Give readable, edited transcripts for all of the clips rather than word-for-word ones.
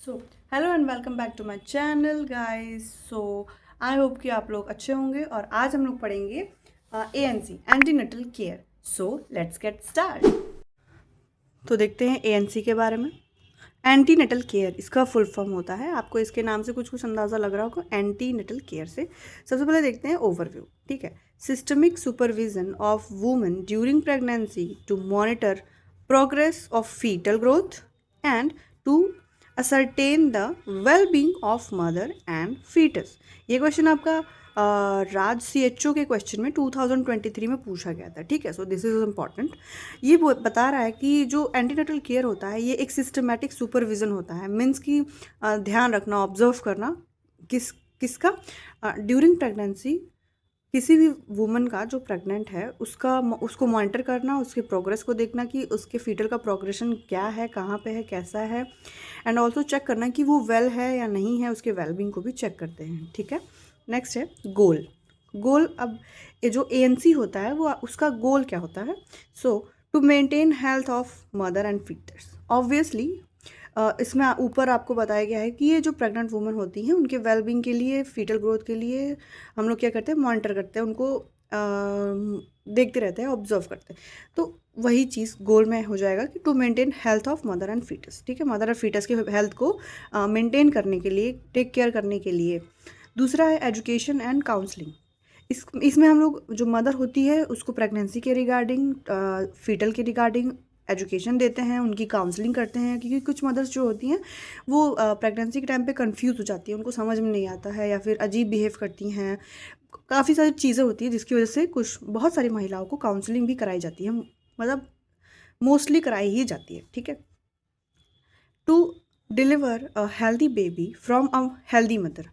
So hello and welcome back to my channel guys. I hope कि आप लोग अच्छे होंगे और आज हम लोग पढ़ेंगे ANC antenatal care. So let's get start. तो देखते हैं एएनसी के बारे में। एंटीनेटल केयर इसका फुल फॉर्म होता है, आपको इसके नाम से कुछ कुछ अंदाज़ा लग रहा होगा। एंटीनेटल केयर से सबसे पहले देखते हैं ओवरव्यू। ठीक है, systemic supervision of women during pregnancy to monitor progress of fetal growth and to ascertain the well being of mother and fetus. ये क्वेश्चन आपका राज CHO के क्वेश्चन में 2023 में पूछा गया था। ठीक है, सो दिस इज इम्पॉर्टेंट। ये बता रहा है कि जो एंटीनेटल केयर होता है ये एक सिस्टमेटिक सुपरविजन होता है। मीन्स कि ध्यान रखना, ऑब्जर्व करना किसका ड्यूरिंग प्रेगनेंसी, किसी भी वुमन का जो प्रेग्नेंट है उसको मॉनिटर करना, उसके प्रोग्रेस को देखना कि उसके फीटल का प्रोग्रेशन क्या है, कहाँ पे है, कैसा है, एंड ऑल्सो चेक करना कि वो वेल है या नहीं है, उसके वेलबींग को भी चेक करते हैं। ठीक है, नेक्स्ट है गोल। अब ये जो ANC होता है वो उसका गोल क्या होता है? To maintain health of mother and fetus. Obviously इसमें ऊपर आपको बताया गया है कि ये जो प्रेग्नेंट वुमेन होती हैं उनके वेलबींग के लिए, फीटल ग्रोथ के लिए हम लोग क्या करते हैं, मॉनिटर करते हैं, उनको देखते रहते हैं, ऑब्जर्व करते हैं। तो वही चीज़ गोल में हो जाएगा कि to maintain health of mother and fetus. ठीक है, मदर और फीटस के हेल्थ को मेंटेन करने के लिए, टेक केयर करने के लिए। दूसरा है एजुकेशन एंड काउंसलिंग। इसमें हम लोग, जो मदर होती है उसको प्रेगनेंसी के रिगार्डिंग, फीटल के रिगार्डिंग एजुकेशन देते हैं, उनकी काउंसलिंग करते हैं। क्योंकि कुछ मदर्स जो होती हैं वो प्रेगनेंसी के टाइम पे कंफ्यूज हो जाती हैं, उनको समझ में नहीं आता है या फिर अजीब बिहेव करती हैं। काफ़ी सारी चीज़ें होती हैं जिसकी वजह से बहुत सारी महिलाओं को काउंसलिंग भी कराई जाती है, मतलब मोस्टली कराई ही जाती है। ठीक है, to deliver a healthy baby from a healthy mother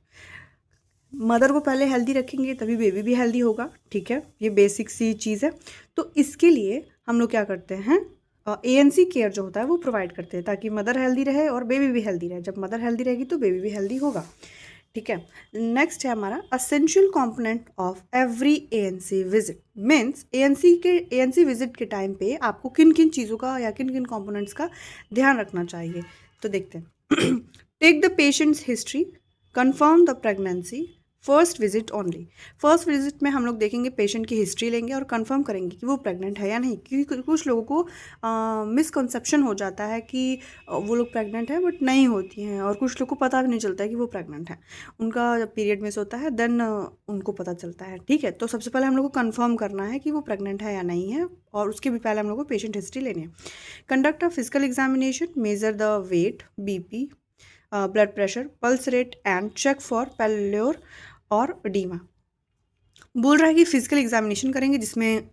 को पहले हेल्दी रखेंगे तभी बेबी भी हेल्दी होगा। ठीक है, ये बेसिक सी चीज़ है। तो इसके लिए हम लोग क्या करते हैं, ANC केयर जो होता है वो प्रोवाइड करते हैं ताकि मदर हेल्दी रहे और बेबी भी हेल्दी रहे। जब मदर हेल्दी रहेगी तो बेबी भी हेल्दी होगा। ठीक है, नेक्स्ट है हमारा essential component of every ANC visit. Means ANC visit के टाइम पे आपको किन किन चीज़ों का या किन किन कंपोनेंट्स का ध्यान रखना चाहिए। तो देखते हैं। Take the patient's history, confirm the pregnancy, first visit only. First visit में हम लोग देखेंगे, पेशेंट की हिस्ट्री लेंगे और कंफर्म करेंगे कि वो प्रेग्नेंट है या नहीं। क्योंकि कुछ लोगों को मिसकंसेप्शन हो जाता है कि वो लोग प्रेग्नेंट हैं बट नहीं होती हैं, और कुछ लोग को पता भी नहीं चलता है कि वो प्रेग्नेंट है। उनका जब पीरियड मिस होता है देन उनको पता चलता है। ठीक है, तो सबसे पहले हम लोग को कंफर्म करना है कि वो प्रेग्नेंट है या नहीं है, और उसके भी पहले हम लोग को पेशेंट हिस्ट्री लेनी है। Conduct a physical examination, measure the weight, BP, blood pressure, pulse rate and check for pallor और एडीमा। बोल रहा है कि फिजिकल एग्जामिनेशन करेंगे जिसमें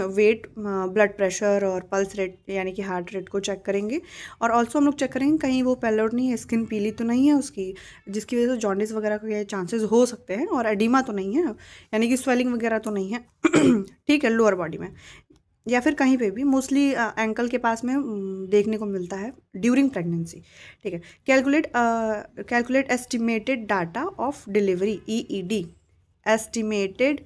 वेट, ब्लड प्रेशर और पल्स रेट यानी कि हार्ट रेट को चेक करेंगे। और ऑल्सो हम लोग चेक करेंगे कहीं वो पैलोड नहीं है, स्किन पीली तो नहीं है उसकी, जिसकी वजह से जॉन्डिस वगैरह के चांसेस हो सकते हैं, और एडीमा तो नहीं है यानी कि स्वेलिंग वगैरह तो नहीं है। ठीक है, लोअर बॉडी में या फिर कहीं पे भी, मोस्टली एंकल के पास में देखने को मिलता है ड्यूरिंग प्रेगनेंसी। ठीक है, calculate estimated data of delivery, EED, estimated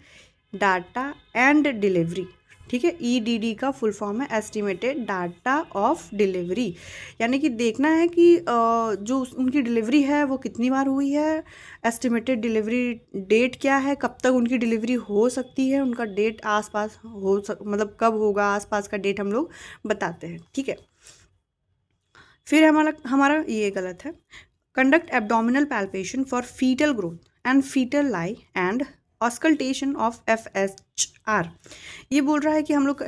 data and delivery. ठीक है, EDD का फुल फॉर्म है एस्टिमेटेड डाटा ऑफ डिलीवरी। यानी कि देखना है कि जो उनकी डिलीवरी है वो कितनी बार हुई है, एस्टिमेटेड डिलीवरी डेट क्या है, कब तक उनकी डिलीवरी हो सकती है, उनका डेट आसपास मतलब कब होगा, आसपास का डेट हम लोग बताते हैं। ठीक है, फिर हमारा हमारा ये गलत है। Conduct abdominal palpation for fetal growth and fetal lie and auscultation of FSR। ये बोल रहा है कि हम लोग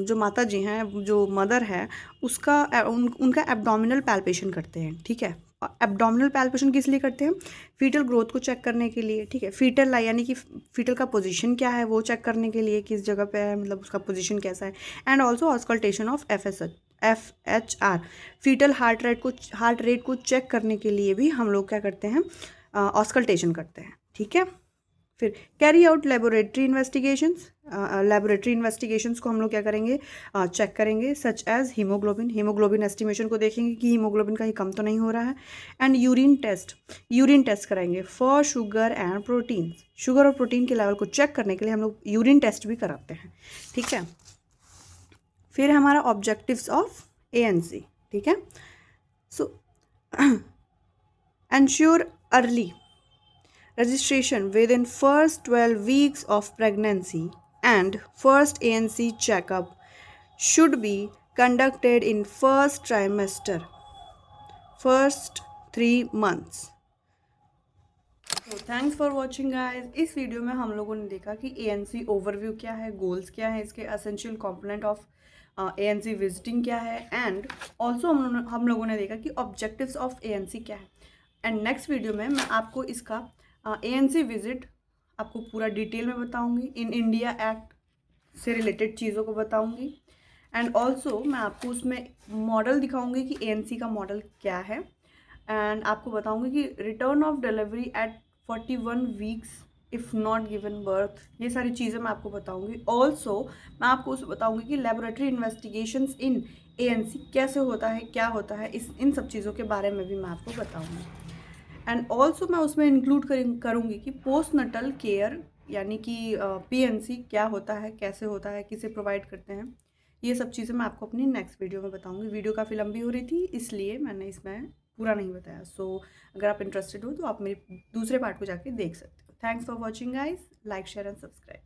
जो माता जी हैं, जो मदर है, उनका एब्डोमिनल पैल्पेशन करते हैं। ठीक है, एब्डोमिनल पैल्पेशन किस लिए करते हैं? फीटल ग्रोथ को चेक करने के लिए। ठीक है, फीटल लाई यानी कि फीटल का पोजीशन क्या है वो चेक करने के लिए, किस जगह पे है, मतलब उसका पोजीशन कैसा है। And also auscultation of FHR, fetal heart rate को चेक करने के लिए भी हम लोग क्या करते हैं, ऑस्कल्टेशन करते हैं। ठीक है, फिर कैरी आउट लेबोरेटरी इन्वेस्टिगेशंस को हम लोग क्या करेंगे, चेक करेंगे, सच एज हीमोग्लोबिन एस्टिमेशन को देखेंगे कि हीमोग्लोबिन कहीं कम तो नहीं हो रहा है। एंड यूरिन टेस्ट कराएंगे for sugar and protein. Sugar और प्रोटीन के लेवल को चेक करने के लिए हम लोग यूरिन टेस्ट भी कराते हैं। ठीक है, फिर हमारा ऑब्जेक्टिव्स ऑफ ANC। ठीक है, सो Ensure early registration within first 12 weeks of pregnancy and first ANC checkup should be conducted in first trimester, first 3 months. तो थैंक्स फॉर वॉचिंग गाइस। इस वीडियो में हम लोगों ने देखा कि एएनसी ओवरव्यू क्या है, गोल्स क्या है, इसके essential component of ANC visiting क्या है, एंड ऑल्सो हम लोगों ने देखा कि ऑब्जेक्टिव्स ऑफ एएनसी क्या है। एंड नेक्स्ट वीडियो में मैं आपको इसका एएनसी विजिट आपको पूरा डिटेल में बताऊंगी, इन इंडिया एक्ट से रिलेटेड चीज़ों को बताऊंगी, एंड ऑल्सो मैं आपको उसमें मॉडल दिखाऊंगी कि एएनसी का मॉडल क्या है, एंड आपको बताऊंगी कि return of delivery at 41 weeks if not given birth, ये सारी चीज़ें मैं आपको बताऊंगी। ऑल्सो मैं आपको उस बताऊंगी कि लेबोरेटरी इन्वेस्टिगेशंस इन एएनसी कैसे होता है, क्या होता है, इन सब चीज़ों के बारे में भी मैं आपको बताऊंगी। एंड ऑल्सो मैं उसमें इंक्लूड करूँगी कि पोस्ट नटल केयर यानी कि पीएनसी क्या होता है, कैसे होता है, किसे प्रोवाइड करते हैं, ये सब चीज़ें मैं आपको अपनी नेक्स्ट वीडियो में बताऊंगी। वीडियो काफ़ी लंबी हो रही थी इसलिए मैंने इसमें पूरा नहीं बताया। सो अगर आप इंटरेस्टेड हो तो आप मेरे दूसरे पार्ट को जाके देख सकते हो। Thanks for watching guys, like share and subscribe.